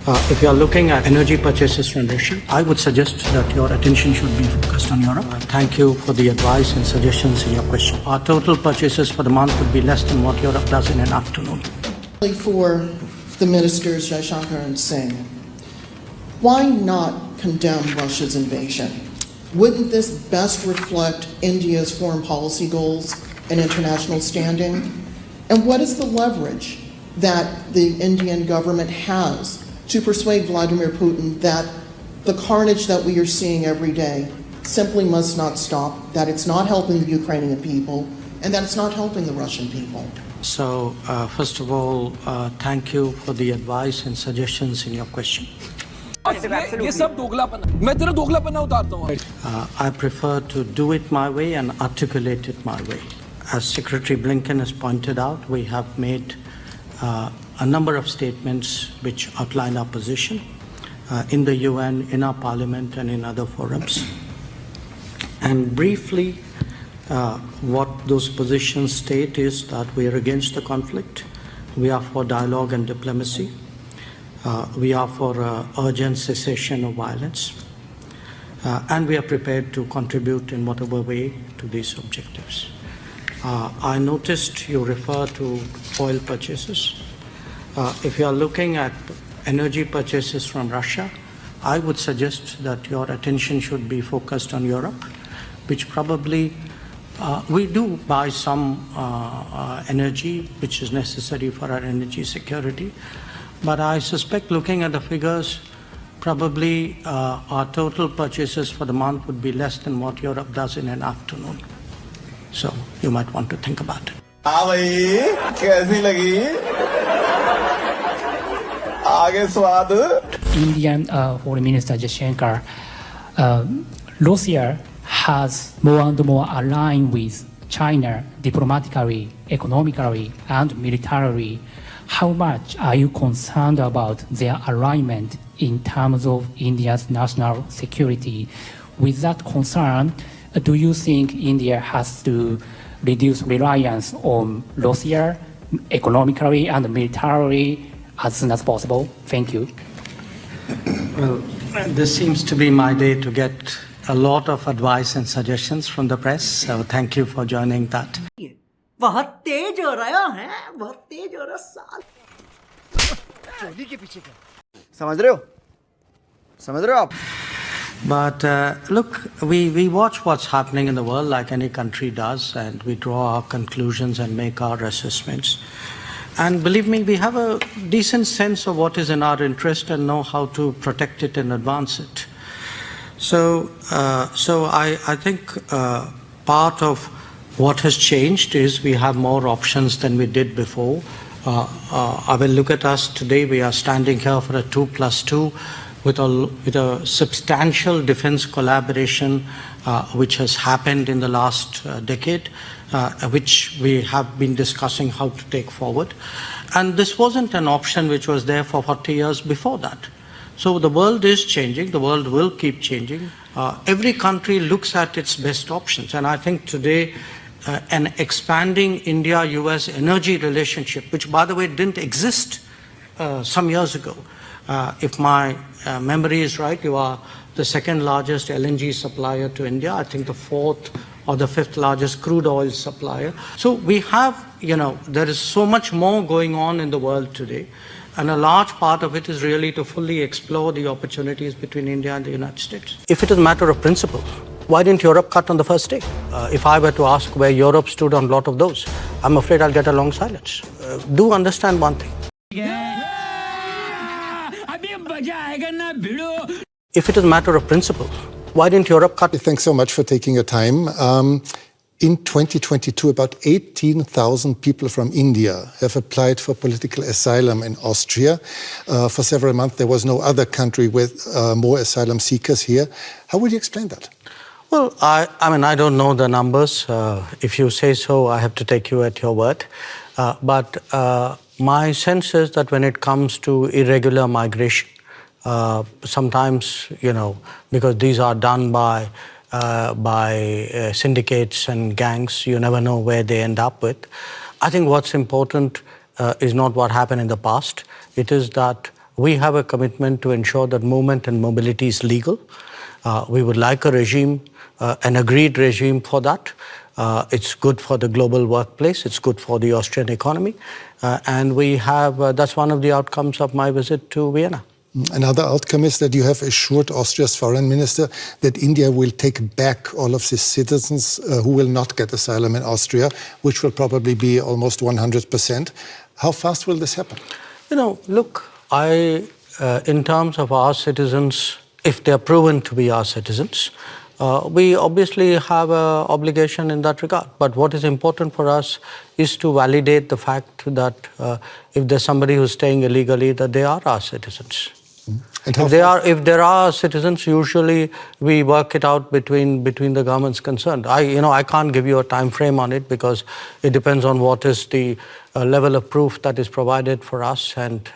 If you are looking at energy purchases from Russia, I would suggest that your attention should be focused on Europe. Thank you for the advice and suggestions in your question. Our total purchases for the month would be less than what Europe does in an afternoon. For the ministers, Jaishankar and Singh, why not condemn Russia's invasion? Wouldn't this best reflect India's foreign policy goals and international standing? And what is the leverage that the Indian government has to persuade Vladimir Putin that the carnage that we are seeing every day simply must not stop, that it's not helping the Ukrainian people, and that it's not helping the Russian people? So, first of all, thank you for the advice and suggestions in your question. I prefer to do it my way and articulate it my way. As Secretary Blinken has pointed out, we have made a number of statements which outline our position in the UN, in our parliament, and in other forums. And briefly, what those positions state is that we are against the conflict, we are for dialogue and diplomacy, we are for urgent cessation of violence, and we are prepared to contribute in whatever way to these objectives. I noticed you refer to oil purchases. If you are looking at energy purchases from Russia, I would suggest that your attention should be focused on Europe, which probably we do buy some energy which is necessary for our energy security. But I suspect, looking at the figures, probably our total purchases for the month would be less than what Europe does in an afternoon. So you might want to think about it. Indian Foreign Minister Jaishankar, Russia has more and more aligned with China diplomatically, economically, and militarily. How much are you concerned about their alignment in terms of India's national security? With that concern, do you think India has to reduce reliance on Russia economically and militarily as soon as possible? Thank you. Well, this seems to be my day to get a lot of advice and suggestions from the press, so thank you for joining that. बहुत तेज हो रहा है, बहुत तेज हो रहा साल। चोली के पीछे क्या? समझ रहे हो आप? But look, we watch what's happening in the world like any country does, and we draw our conclusions and make our assessments. And believe me, we have a decent sense of what is in our interest and know how to protect it and advance it. So I think part of what has changed is we have more options than we did before. I will look at us today. We are standing here for a 2+2 with a substantial defense collaboration which has happened in the last decade, which we have been discussing how to take forward. And this wasn't an option which was there for 40 years before that. So the world is changing. The world will keep changing. Every country looks at its best options. And I think today, an expanding India-US energy relationship, which, by the way, didn't exist some years ago. If my memory is right, you are the second largest LNG supplier to India. I think the fourth or the fifth largest crude oil supplier. So we have, there is so much more going on in the world today. And a large part of it is really to fully explore the opportunities between India and the United States. If it is a matter of principle, why didn't Europe cut on the first day? If I were to ask where Europe stood on a lot of those, I'm afraid I'll get a long silence. Do understand one thing. If it is a matter of principle, why didn't Europe cut? Thanks so much for taking your time. In 2022, about 18,000 people from India have applied for political asylum in Austria. For several months, there was no other country with more asylum seekers here. How would you explain that? Well, I don't know the numbers. If you say so, I have to take you at your word. But my sense is that when it comes to irregular migration, sometimes, because these are done by syndicates and gangs, you never know where they end up with. I think what's important is not what happened in the past. It is that we have a commitment to ensure that movement and mobility is legal. We would like a regime, an agreed regime for that. It's good for the global workplace. It's good for the Austrian economy. And we have, that's one of the outcomes of my visit to Vienna. Another outcome is that you have assured Austria's foreign minister that India will take back all of these citizens who will not get asylum in Austria, which will probably be almost 100%. How fast will this happen? You know, look, in terms of our citizens, if they're proven to be our citizens, we obviously have an obligation in that regard. But what is important for us is to validate the fact that if there's somebody who's staying illegally, that they are our citizens. And If there are citizens, usually we work it out between the governments concerned. I can't give you a time frame on it because it depends on what is the level of proof that is provided for us and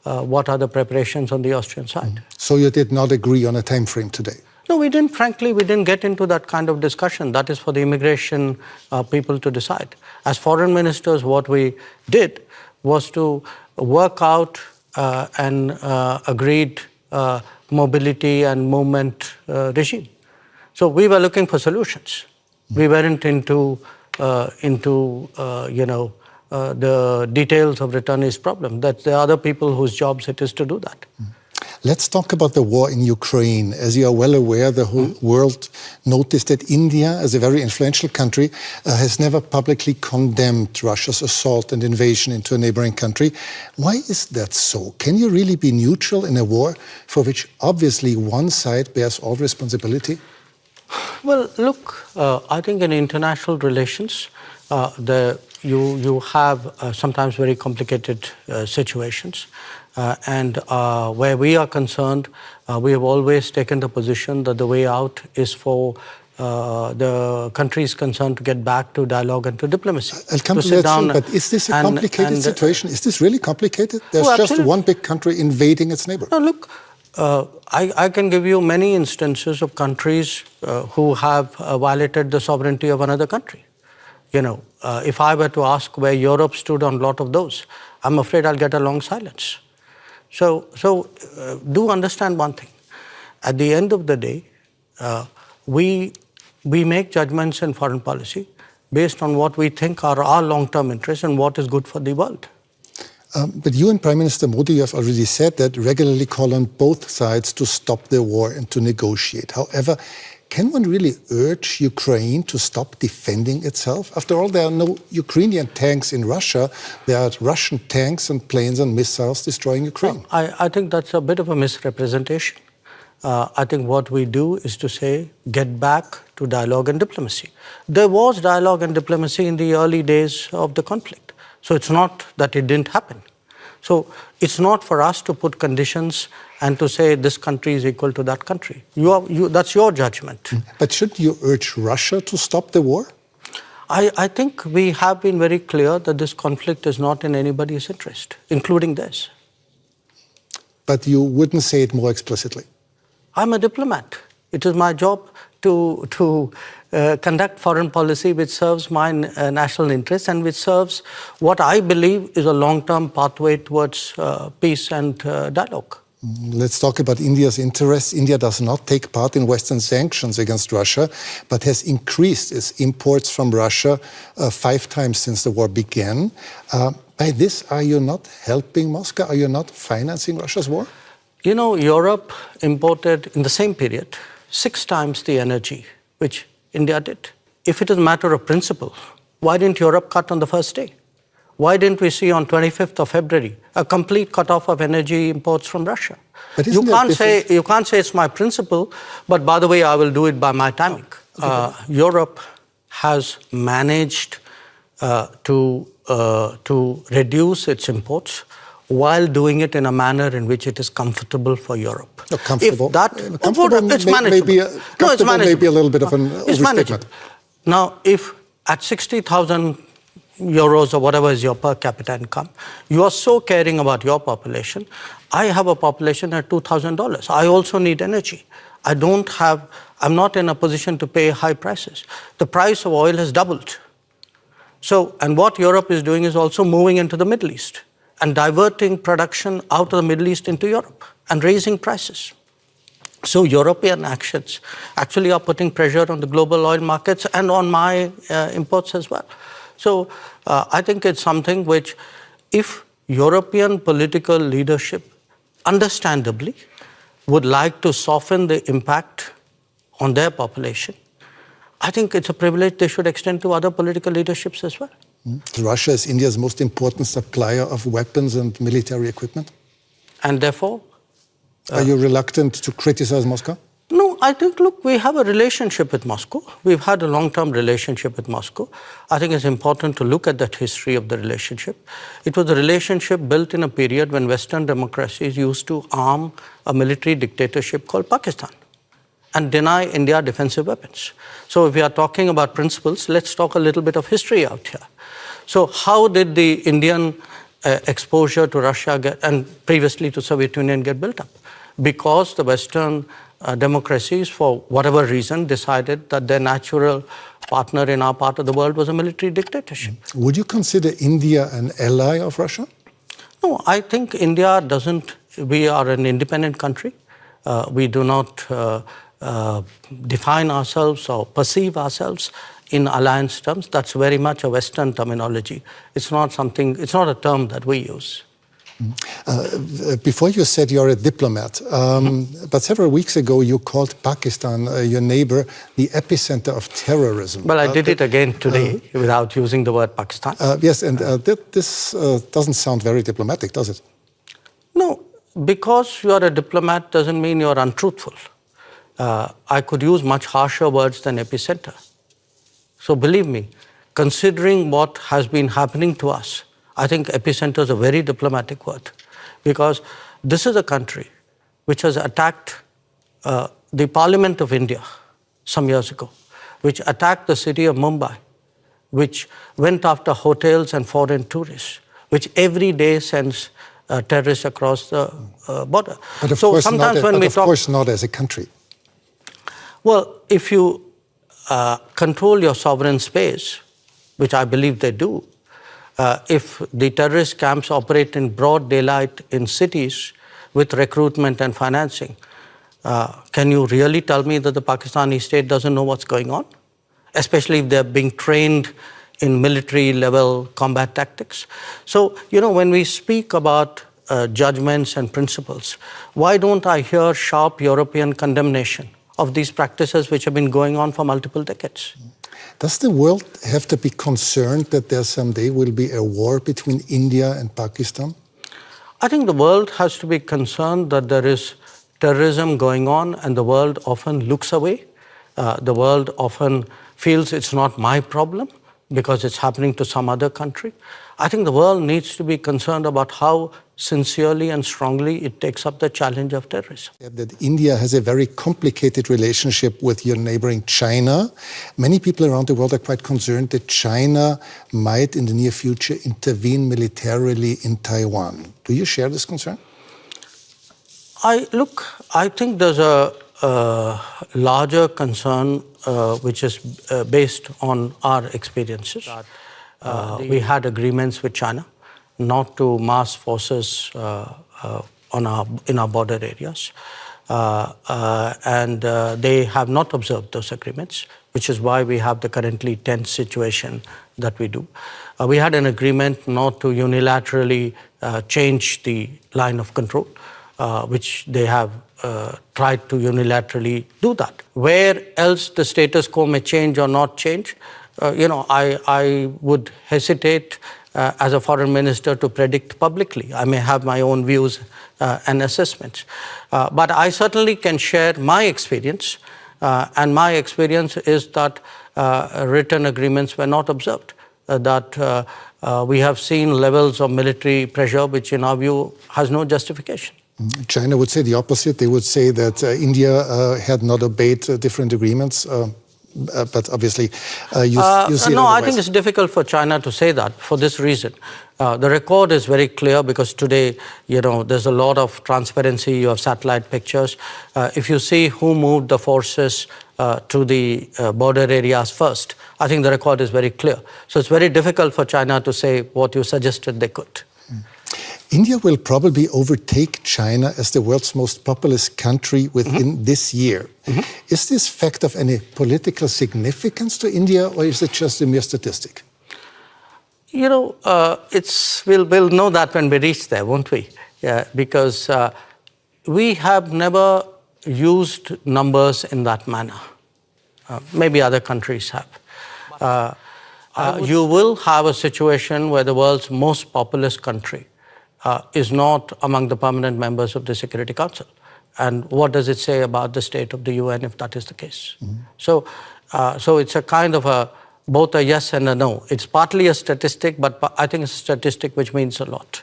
what are the preparations on the Austrian side. So you did not agree on a time frame today? No, we didn't. Frankly, we didn't get into that kind of discussion. That is for the immigration people to decide. As foreign ministers, what we did was to work out an agreed mobility and movement regime. So we were looking for solutions. We weren't into the details of returnist problem. That there are other people whose jobs it is to do that. Let's talk about the war in Ukraine. As you are well aware, the whole world noticed that India, as a very influential country, has never publicly condemned Russia's assault and invasion into a neighboring country. Why is that so? Can you really be neutral in a war for which obviously one side bears all responsibility? Well, look, I think in international relations, you have sometimes very complicated situations. And where we are concerned, we have always taken the position that the way out is for the countries concerned to get back to dialogue and to diplomacy. I'll come to that soon, but is this a complicated situation? Is this really complicated? There's just one big country invading its neighbor. No, look, I can give you many instances of countries who have violated the sovereignty of another country. You know, if I were to ask where Europe stood on a lot of those, I'm afraid I'll get a long silence. So do understand one thing. At the end of the day, we make judgments in foreign policy based on what we think are our long-term interests and what is good for the world. But you and Prime Minister Modi have already said that regularly call on both sides to stop the war and to negotiate. However, can one really urge Ukraine to stop defending itself? After all, there are no Ukrainian tanks in Russia. There are Russian tanks and planes and missiles destroying Ukraine. I think that's a bit of a misrepresentation. I think what we do is to say, get back to dialogue and diplomacy. There was dialogue and diplomacy in the early days of the conflict. So it's not that it didn't happen. So it's not for us to put conditions and to say this country is equal to that country. That's your judgment. But should you urge Russia to stop the war? I think we have been very clear that this conflict is not in anybody's interest, including theirs. But you wouldn't say it more explicitly? I'm a diplomat. It is my job to conduct foreign policy which serves my national interests and which serves what I believe is a long-term pathway towards peace and dialogue. Let's talk about India's interests. India does not take part in Western sanctions against Russia, but has increased its imports from Russia 5 times since the war began. By this, are you not helping Moscow? Are you not financing Russia's war? You know, Europe imported in the same period 6 times the energy which India did. If it is a matter of principle, why didn't Europe cut on the first day? Why didn't we see on 25th of February a complete cutoff of energy imports from Russia? But you can't say it's my principle, but by the way, I will do it by my timing. Europe has managed to reduce its imports while doing it in a manner in which it is comfortable for Europe. Comfortable? It's manageable. It's maybe a little bit of an overstatement. Now, if at 60,000 euros or whatever is your per capita income, you are so caring about your population. I have a population at $2,000. I also need energy. I'm not in a position to pay high prices. The price of oil has doubled. So, and what Europe is doing is also moving into the Middle East. and diverting production out of the Middle East into Europe and raising prices. So European actions actually are putting pressure on the global oil markets and on my imports as well. So I think it's something which, if European political leadership understandably would like to soften the impact on their population, I think it's a privilege they should extend to other political leaderships as well. Russia is India's most important supplier of weapons and military equipment. And therefore, are you reluctant to criticize Moscow? no, I think, look, we have a relationship with Moscow. We've had a long-term relationship with Moscow. I think it's important to look at that history of the relationship. It was a relationship built in a period when Western democracies used to arm a military dictatorship called Pakistan and deny India defensive weapons. So if we are talking about principles, let's talk a little bit of history out here. So how did the Indian exposure to Russia and previously to Soviet Union get built up? Because the Western democracies, for whatever reason, decided that their natural partner in our part of the world was a military dictatorship. Would you consider India an ally of Russia? No, I think India doesn't. We are an independent country. We do not define ourselves or perceive ourselves in alliance terms. That's very much a Western terminology. It's not something. It's not a term that we use. Before you said you're a diplomat, but several weeks ago you called Pakistan, your neighbor, the epicenter of terrorism. Well, I did it again today without using the word Pakistan. Yes, and this doesn't sound very diplomatic, does it? No, because you are a diplomat doesn't mean you're untruthful. I could use much harsher words than epicenter. So believe me, considering what has been happening to us, I think epicenter is a very diplomatic word, because this is a country which has attacked the Parliament of India some years ago, which attacked the city of Mumbai, which went after hotels and foreign tourists, which every day sends terrorists across the border. But of so course, sometimes when we talk, of course not as a country. Well, if you control your sovereign space, which I believe they do, if the terrorist camps operate in broad daylight in cities with recruitment and financing, can you really tell me that the Pakistani state doesn't know what's going on? Especially if they're being trained in military-level combat tactics. So, when we speak about judgments and principles, why don't I hear sharp European condemnation of these practices which have been going on for multiple decades? Does the world have to be concerned that there someday will be a war between India and Pakistan? I think the world has to be concerned that there is terrorism going on, and the world often looks away. The world often feels it's not my problem because it's happening to some other country. I think the world needs to be concerned about how sincerely and strongly it takes up the challenge of terrorism. That India has a very complicated relationship with your neighboring China. Many people around the world are quite concerned that China might in the near future intervene militarily in Taiwan. Do you share this concern? I think there's a larger concern which is based on our experiences. We had agreements with China not to mass forces in our border areas. And they have not observed those agreements, which is why we have the currently tense situation that we do. We had an agreement not to unilaterally change the line of control, which they have tried to unilaterally do that. Where else the status quo may change or not change, I would hesitate as a foreign minister to predict publicly. I may have my own views and assessments. But I certainly can share my experience, and my experience is that written agreements were not observed, that we have seen levels of military pressure which in our view has no justification. China would say the opposite. They would say that India had not obeyed different agreements. But obviously, you see it No, I otherwise. think it's difficult for China to say that for this reason. The record is very clear because today, there's a lot of transparency. You have satellite pictures. If you see who moved the forces to the border areas first, I think the record is very clear. So it's very difficult for China to say what you suggested they could. India will probably overtake China as the world's most populous country within this year. Is this fact of any political significance to India, or is it just a mere statistic? You know, we'll know that when we reach there, won't we? Yeah, because we have never used numbers in that manner. Maybe other countries have. You will have a situation where the world's most populous country is not among the permanent members of the Security Council. And what does it say about the state of the UN if that is the case? So it's a kind of both a yes and a no. It's partly a statistic, but I think it's a statistic which means a lot.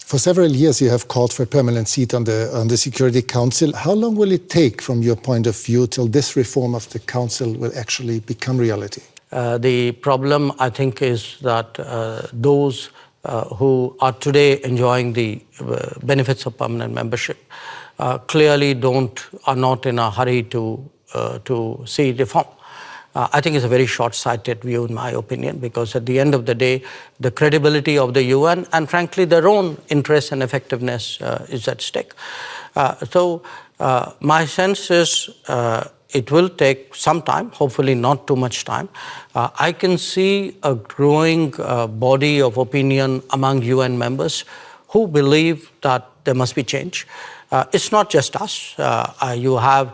For several years, you have called for a permanent seat on the Security Council. How long will it take, from your point of view, till this reform of the Council will actually become reality? The problem, I think, is that those who are today enjoying the benefits of permanent membership clearly are not in a hurry to see reform. I think it's a very short-sighted view, in my opinion, because at the end of the day, the credibility of the UN and, frankly, their own interest and effectiveness is at stake. So my sense is it will take some time, hopefully not too much time. I can see a growing body of opinion among UN members who believe that there must be change. It's not just us. You have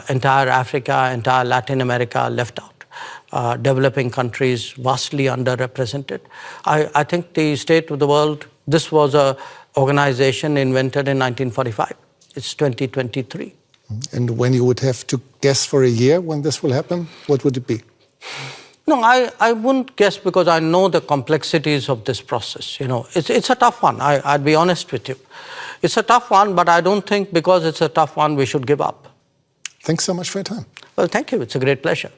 entire Africa, entire Latin America left out. Developing countries vastly underrepresented. I think the state of the world, this was an organization invented in 1945. It's 2023. And when you would have to guess for a year when this will happen, what would it be? No, I wouldn't guess, because I know the complexities of this process. You know, it's a tough one. I'd be honest with you. It's a tough one, but I don't think because it's a tough one we should give up. Thanks so much for your time. Well, thank you. It's a great pleasure.